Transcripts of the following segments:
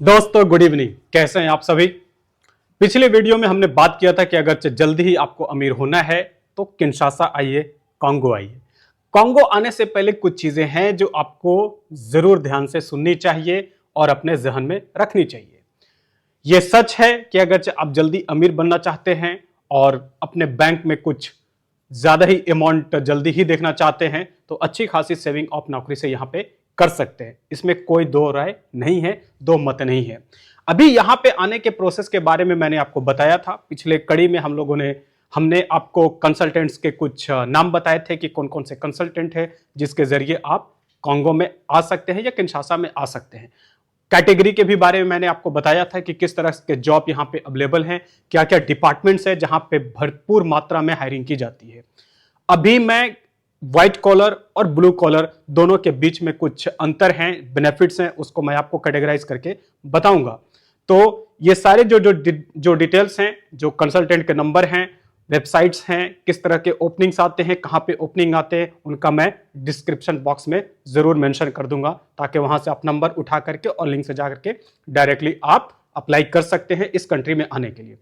दोस्तों good evening, कैसे हैं आप सभी। पिछले वीडियो में हमने बात किया था कि अगर जल्दी ही आपको अमीर होना है तो किंशासा आइए, कांगो आइए। कांगो आने से पहले कुछ चीजें हैं जो आपको जरूर ध्यान से सुननी चाहिए और अपने जहन में रखनी चाहिए। यह सच है कि अगर आप जल्दी अमीर बनना चाहते हैं और अपने बैंक में कुछ ज्यादा ही अमाउंट जल्दी ही देखना चाहते हैं तो अच्छी खासी सेविंग आप नौकरी से यहां पे कर सकते हैं। इसमें कोई दो राय नहीं है, दो मत नहीं है। अभी यहां पे आने के प्रोसेस के बारे में मैंने आपको बताया था। पिछले कड़ी में हमने आपको कंसल्टेंट्स के कुछ नाम बताए थे कि कौन कौन से कंसल्टेंट है जिसके जरिए आप कांगो में आ सकते हैं या किंशासा में आ सकते हैं। कैटेगरी के भी बारे में मैंने आपको बताया था कि किस तरह के जॉब यहाँ पे अवेलेबल हैं, क्या क्या डिपार्टमेंट्स है जहां पे भरपूर मात्रा में हायरिंग की जाती है। अभी मैं व्हाइट कॉलर और ब्लू कॉलर दोनों के बीच में कुछ अंतर हैं, बेनिफिट्स हैं, उसको मैं आपको कैटेगराइज करके बताऊंगा। तो ये सारे जो डिटेल्स हैं, जो कंसल्टेंट के नंबर हैं, वेबसाइट्स हैं, किस तरह के ओपनिंग्स आते हैं, कहां पे ओपनिंग आते हैं, उनका मैं डिस्क्रिप्शन बॉक्स में जरूर मेंशन कर दूंगा ताकि वहां से आप नंबर उठा करके और लिंक से जा करके डायरेक्टली आप अप्लाई कर सकते हैं इस कंट्री में आने के लिए।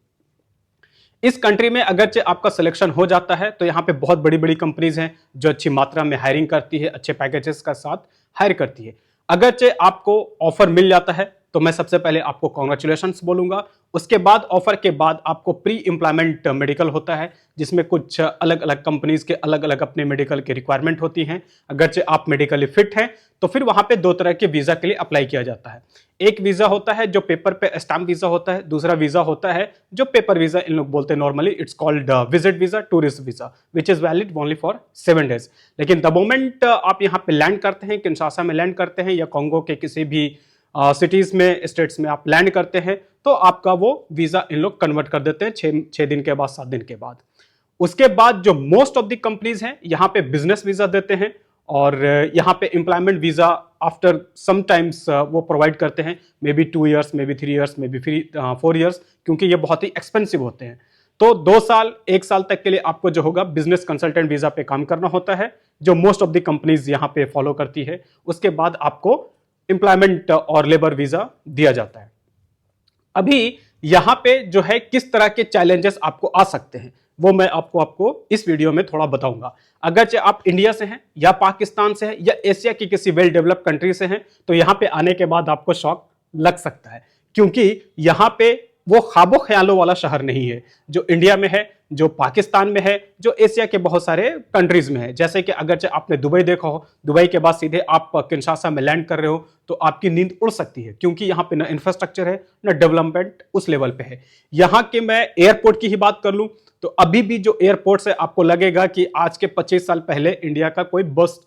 इस कंट्री में अगरचे आपका सिलेक्शन हो जाता है तो यहाँ पे बहुत बड़ी बड़ी कंपनीज हैं जो अच्छी मात्रा में हायरिंग करती है, अच्छे पैकेजेस का साथ हायर करती है। अगरचे आपको ऑफर मिल जाता है तो मैं सबसे पहले आपको कॉन्ग्रेचुलेशंस बोलूंगा। उसके बाद ऑफर के बाद आपको प्री एम्प्लॉयमेंट मेडिकल होता है जिसमें कुछ अलग अलग कंपनीज के अलग अलग अपने मेडिकल की रिक्वायरमेंट होती हैं। अगरचे आप मेडिकली फिट हैं तो फिर वहां पे दो तरह के वीजा के लिए अप्लाई किया जाता है। एक वीजा होता है जो पेपर पे स्टैम्प वीजा होता है, दूसरा वीजा होता है जो पेपर वीजा इन लोग बोलते हैं normally, it's called visit visa, tourist visa, which is valid only for 7 days। लेकिन द मोमेंट आप यहाँ पे लैंड करते हैं, किंशासा में लैंड करते हैं या कांगो के किसी भी सिटीज में, स्टेट्स में आप लैंड करते हैं तो आपका वो वीजा इन लोग कन्वर्ट कर देते हैं 6 दिन के बाद, 7 दिन के बाद। उसके बाद जो मोस्ट ऑफ द कंपनीज हैं यहाँ पे बिजनेस वीजा देते हैं और यहाँ पे employment visa after some times वो प्रोवाइड करते हैं, maybe 2 years, maybe 3 years, maybe 4 years, क्योंकि ये बहुत ही एक्सपेंसिव होते हैं। तो 2 साल 1 साल तक के लिए आपको जो होगा बिजनेस कंसल्टेंट वीजा पे काम करना होता है जो मोस्ट ऑफ द कंपनीज यहाँ पे फॉलो करती है। उसके बाद आपको एम्प्लॉयमेंट और लेबर वीजा दिया जाता है। अभी यहां पे जो है किस तरह के चैलेंजेस आपको आ सकते हैं वो मैं आपको इस वीडियो में थोड़ा बताऊंगा। अगरचे आप इंडिया से हैं या पाकिस्तान से हैं या एशिया की किसी वेल डेवलप्ड कंट्री से हैं तो यहां पे आने के बाद आपको शॉक लग सकता है, क्योंकि यहां पे वो ख्वाबों ख्यालों वाला शहर नहीं है जो इंडिया में है, जो पाकिस्तान में है, जो एशिया के बहुत सारे कंट्रीज में है। जैसे कि अगर आपने दुबई देखा हो, दुबई के बाद सीधे आप किंशासा में लैंड कर रहे हो तो आपकी नींद उड़ सकती है, क्योंकि यहाँ पे ना इंफ्रास्ट्रक्चर है ना डेवलपमेंट उस लेवल पे है। यहाँ के मैं एयरपोर्ट की ही बात कर लूं तो अभी भी जो एयरपोर्ट है आपको लगेगा कि आज के 25 साल पहले इंडिया का कोई बस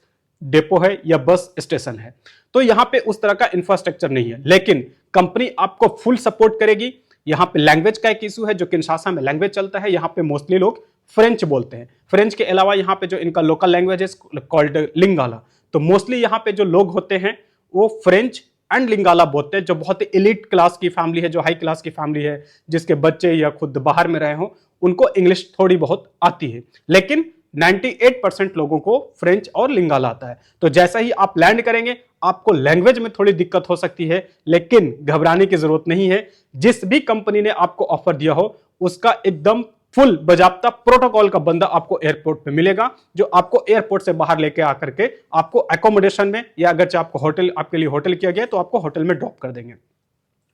डेपो है या बस स्टेशन है। तो यहाँ पे उस तरह का इंफ्रास्ट्रक्चर नहीं है, लेकिन कंपनी आपको फुल सपोर्ट करेगी। यहाँ पे लैंग्वेज का एक इशू है, जो किंशासा में लैंग्वेज चलता है, यहाँ पे मोस्टली लोग फ्रेंच बोलते हैं। फ्रेंच के अलावा यहाँ पे जो इनका लोकल लैंग्वेज है कॉल्ड लिंगाला, तो मोस्टली यहाँ पे जो लोग होते हैं वो फ्रेंच एंड लिंगाला बोलते हैं। जो बहुत ही एलिट क्लास की फैमिली है, जो हाई क्लास की फैमिली है, जिसके बच्चे या खुद बाहर में रहे हो, उनको इंग्लिश थोड़ी बहुत आती है, लेकिन 98% लोगों को फ्रेंच और लिंगाला आता है। तो जैसा ही आप लैंड करेंगे आपको लैंग्वेज में थोड़ी दिक्कत हो सकती है, लेकिन घबराने की जरूरत नहीं है। जिस भी कंपनी ने आपको ऑफर दिया हो उसका एकदम फुल बजाबता प्रोटोकॉल का बंदा आपको एयरपोर्ट पे मिलेगा, जो आपको एयरपोर्ट से बाहर लेके आकर के आपको एकोमोडेशन में, या अगर आपको होटल, आपके लिए होटल किया गया तो आपको होटल में ड्रॉप कर देंगे।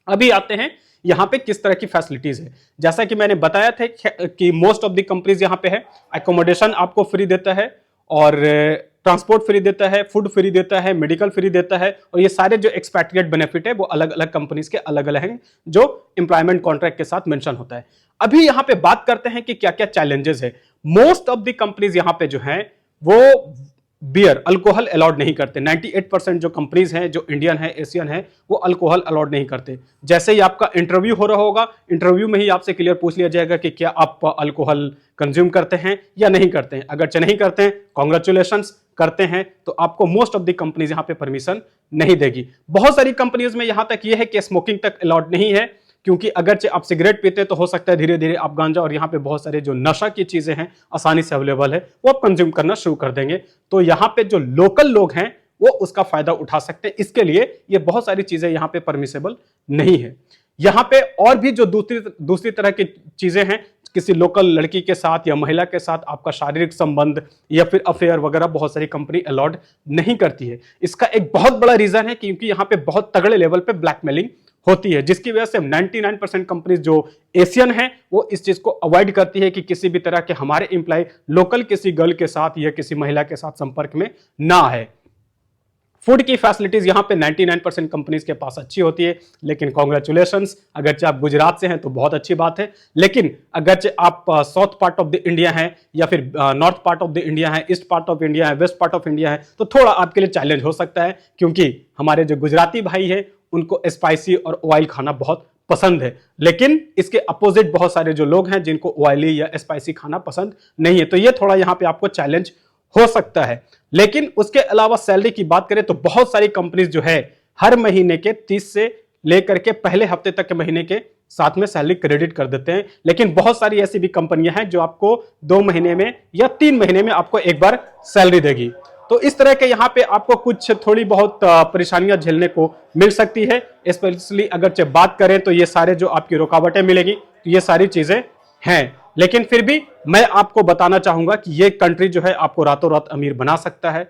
अभी आते हैं यहां पे किस तरह की फैसिलिटीज है। जैसा कि मैंने बताया था कि मोस्ट ऑफ द कंपनीज यहां पे है, एकोमोडेशन आपको फ्री देता है और ट्रांसपोर्ट फ्री देता है, फूड फ्री देता है, मेडिकल फ्री देता है, और ये सारे जो एक्सपैट्रिएट बेनिफिट है वो अलग अलग कंपनीज के अलग अलग हैं जो एम्प्लॉयमेंट कॉन्ट्रैक्ट के साथ मेंशन होता है। अभी यहां पे बात करते हैं कि क्या क्या चैलेंजेस है। मोस्ट ऑफ द कंपनीज यहां पे जो है वो बियर, अल्कोहल अलाउड नहीं करते। 98% जो कंपनीज हैं, जो इंडियन है, एशियन है, वो अल्कोहल अलाउड नहीं करते। जैसे ही आपका इंटरव्यू हो रहा होगा, इंटरव्यू में ही आपसे क्लियर पूछ लिया जाएगा कि क्या आप अल्कोहल कंज्यूम करते हैं या नहीं करते हैं। अगर नहीं करते हैं, कॉन्ग्रेचुलेशंस, करते हैं तो आपको मोस्ट ऑफ द कंपनीज यहां पे परमिशन नहीं देगी। बहुत सारी कंपनीज में यहां तक यह है कि स्मोकिंग तक अलाउड नहीं है, क्योंकि अगर आप सिगरेट पीते तो हो सकता है धीरे धीरे आप गांजा और यहाँ पे बहुत सारे जो नशा की चीजें हैं आसानी से अवेलेबल है वो आप कंज्यूम करना शुरू कर देंगे। तो यहाँ पे जो लोकल लोग हैं वो उसका फायदा उठा सकते हैं। इसके लिए ये बहुत सारी चीजें यहाँ पे परमिसेबल नहीं है। यहाँ पे और भी जो दूसरी तरह की चीजें हैं, किसी लोकल लड़की के साथ या महिला के साथ आपका शारीरिक संबंध या फिर अफेयर वगैरह बहुत सारी कंपनी अलाउड नहीं करती है। इसका एक बहुत बड़ा रीजन है क्योंकि यहाँ पे बहुत तगड़े लेवल पे ब्लैकमेलिंग होती है, जिसकी वजह से 99% कंपनीज जो एशियन हैं वो इस चीज को अवॉइड करती है कि किसी भी तरह के हमारे एम्प्लॉय लोकल किसी गर्ल के साथ या किसी महिला के साथ संपर्क में ना है। फूड की फैसिलिटीज यहां पे 99% कंपनीज के पास अच्छी होती है, लेकिन कॉन्ग्रेचुलेशंस, अगरचे आप गुजरात से हैं तो बहुत अच्छी बात है, लेकिन अगरचे आप south part of the India हैं या फिर north part of the India है, ईस्ट पार्ट ऑफ इंडिया है, वेस्ट पार्ट ऑफ इंडिया है, तो थोड़ा आपके लिए चैलेंज हो सकता है क्योंकि हमारे जो गुजराती भाई है उनको स्पाइसी और ऑयल खाना बहुत पसंद है, लेकिन इसके अपोजिट बहुत सारे जो लोग हैं जिनको ऑयली या स्पाइसी खाना पसंद नहीं है, तो ये थोड़ा यहां पे आपको चैलेंज हो सकता है। लेकिन उसके अलावा सैलरी की बात करें तो बहुत सारी कंपनीज जो है हर महीने के 30 से लेकर के पहले हफ्ते तक के महीने के साथ में सैलरी क्रेडिट कर देते हैं, लेकिन बहुत सारी ऐसी भी कंपनियां हैं जो आपको 2 महीने में या 3 महीने में आपको एक बार सैलरी देगी। तो इस तरह के यहाँ पे आपको कुछ थोड़ी बहुत परेशानियां झेलने को मिल सकती है, स्पेशली अगर बात करें तो ये सारे जो आपकी रुकावटें मिलेगी तो ये सारी चीजें हैं, लेकिन फिर भी मैं आपको बताना चाहूंगा कि ये कंट्री जो है आपको रातों रात अमीर बना सकता है।